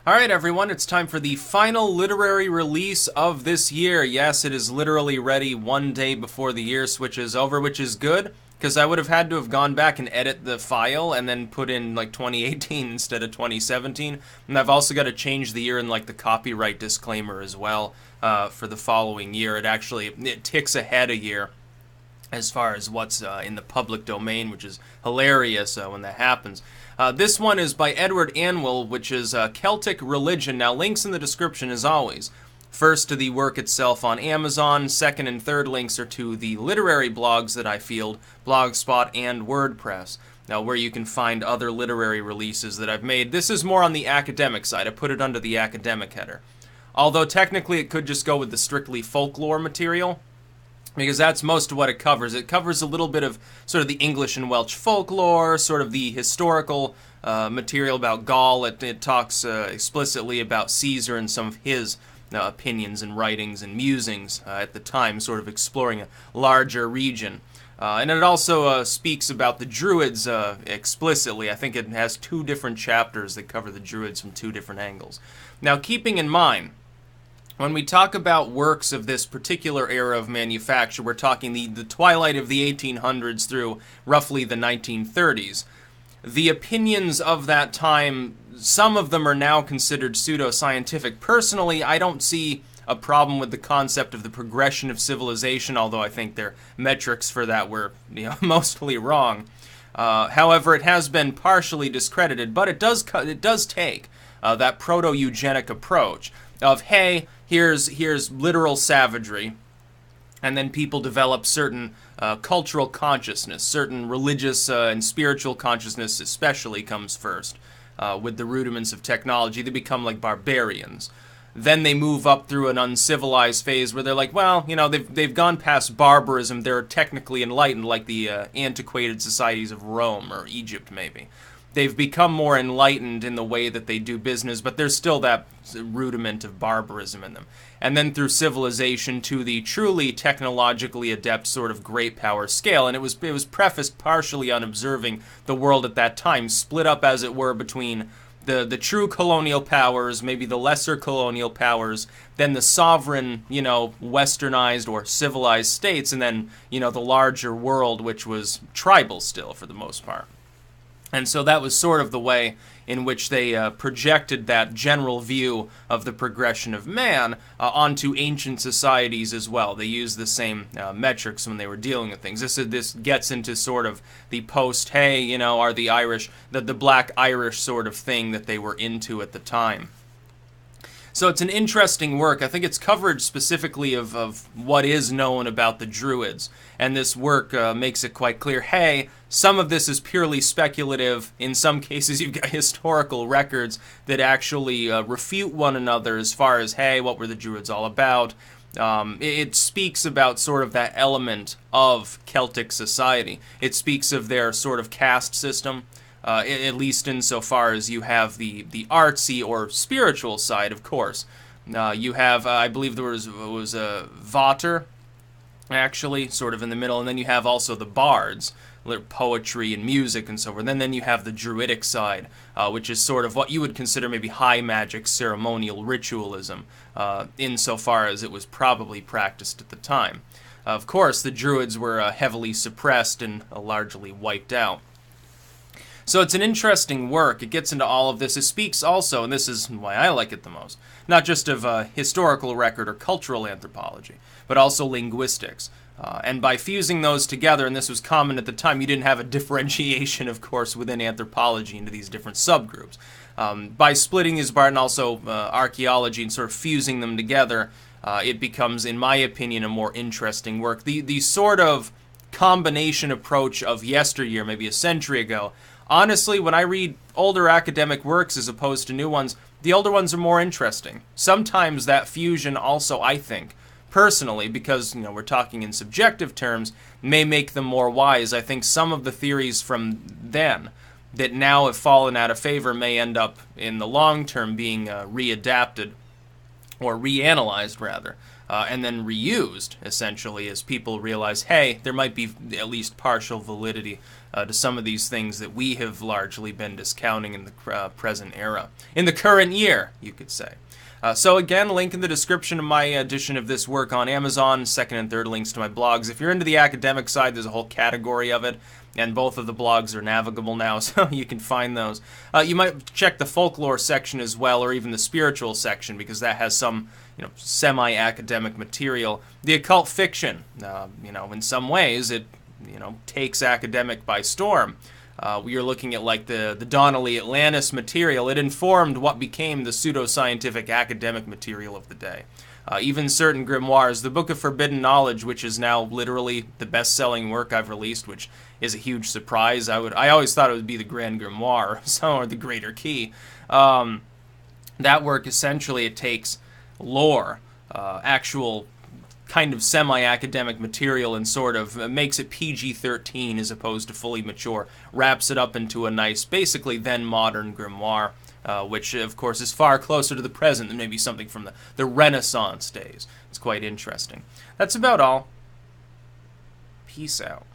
Alright everyone, it's time for the final literary release of this year. Yes, it is literally ready one day before the year switches over, which is good, because I would have had to have gone back and edit the file and then put in like 2018 instead of 2017. And I've also got to change the year in like the copyright disclaimer as well for the following year. It ticks ahead a year as far as what's in the public domain, which is hilarious when that happens. This one is by Edward Anwyl, which is Celtic Religion. Now, links in the description as always. First to the work itself on Amazon, second and third links are to the literary blogs that I field, Blogspot and WordPress. Now, where you can find other literary releases that I've made. This is more on the academic side. I put it under the academic header. Although technically it could just go with the strictly folklore material, because that's most of what it covers. It covers a little bit of sort of the English and Welsh folklore, sort of the historical material about Gaul. It talks explicitly about Caesar and some of his opinions and writings and musings at the time, sort of exploring a larger region. And it also speaks about the Druids explicitly. I think it has 2 different chapters that cover the Druids from 2 different angles. Now, keeping in mind, when we talk about works of this particular era of manufacture, we're talking the twilight of the 1800s through roughly the 1930s. The opinions of that time, some of them are now considered pseudoscientific. Personally, I don't see a problem with the concept of the progression of civilization, although I think their metrics for that were mostly wrong. However, it has been partially discredited, but it does take that proto-eugenic approach of, hey, here's literal savagery, and then people develop certain cultural consciousness, certain religious and spiritual consciousness especially comes first. With the rudiments of technology, they become like barbarians. Then they move up through an uncivilized phase where they're like, well, they've gone past barbarism, they're technically enlightened, like the antiquated societies of Rome or Egypt maybe. They've become more enlightened in the way that they do business, but there's still that rudiment of barbarism in them. And then through civilization to the truly technologically adept sort of great power scale. And it was prefaced partially on observing the world at that time, split up as it were between the true colonial powers, maybe the lesser colonial powers, then the sovereign, westernized or civilized states, and then, the larger world, which was tribal still for the most part. And so that was sort of the way in which they projected that general view of the progression of man onto ancient societies as well. They used the same metrics when they were dealing with things. This gets into sort of the post, hey, are the Irish, the black Irish sort of thing that they were into at the time. So it's an interesting work. I think it's coverage specifically of what is known about the Druids. And this work makes it quite clear, hey, some of this is purely speculative. In some cases, you've got historical records that actually refute one another as far as, hey, what were the Druids all about? It speaks about sort of that element of Celtic society. It speaks of their sort of caste system. At least insofar as you have the artsy or spiritual side, of course. You have, I believe there was a Vater, actually, sort of in the middle, and then you have also the bards, poetry and music and so forth. And then you have the druidic side, which is sort of what you would consider maybe high magic ceremonial ritualism, insofar as it was probably practiced at the time. Of course, the Druids were heavily suppressed and largely wiped out. So it's an interesting work. It gets into all of this. It speaks also, and this is why I like it the most, not just of historical record or cultural anthropology, but also linguistics. And by fusing those together, and this was common at the time, you didn't have a differentiation, of course, within anthropology into these different subgroups. By splitting these apart and also archaeology and sort of fusing them together, it becomes, in my opinion, a more interesting work. The sort of combination approach of yesteryear, maybe a century ago, honestly, when I read older academic works as opposed to new ones, the older ones are more interesting. Sometimes that fusion also, I think, personally, because, we're talking in subjective terms, may make them more wise. I think some of the theories from then that now have fallen out of favor may end up, in the long term, being readapted or reanalyzed rather, and then reused, essentially, as people realize, hey, there might be at least partial validity to some of these things that we have largely been discounting in the present era. In the current year, you could say. So again, link in the description of my edition of this work on Amazon, second and third links to my blogs. If you're into the academic side, there's a whole category of it, and both of the blogs are navigable now, so you can find those. You might check the folklore section as well, or even the spiritual section, because that has some, semi-academic material. The occult fiction, in some ways, it, takes academic by storm. We are looking at like the Donnelly Atlantis material. It informed what became the pseudoscientific academic material of the day. Even certain grimoires, the Book of Forbidden Knowledge, which is now literally the best-selling work I've released, which is a huge surprise. I always thought it would be the Grand Grimoire, or the Greater Key. That work, essentially, it takes lore, actual kind of semi-academic material, and sort of makes it PG-13 as opposed to fully mature, wraps it up into a nice, basically then modern grimoire, which of course is far closer to the present than maybe something from the Renaissance days. It's quite interesting. That's about all. Peace out.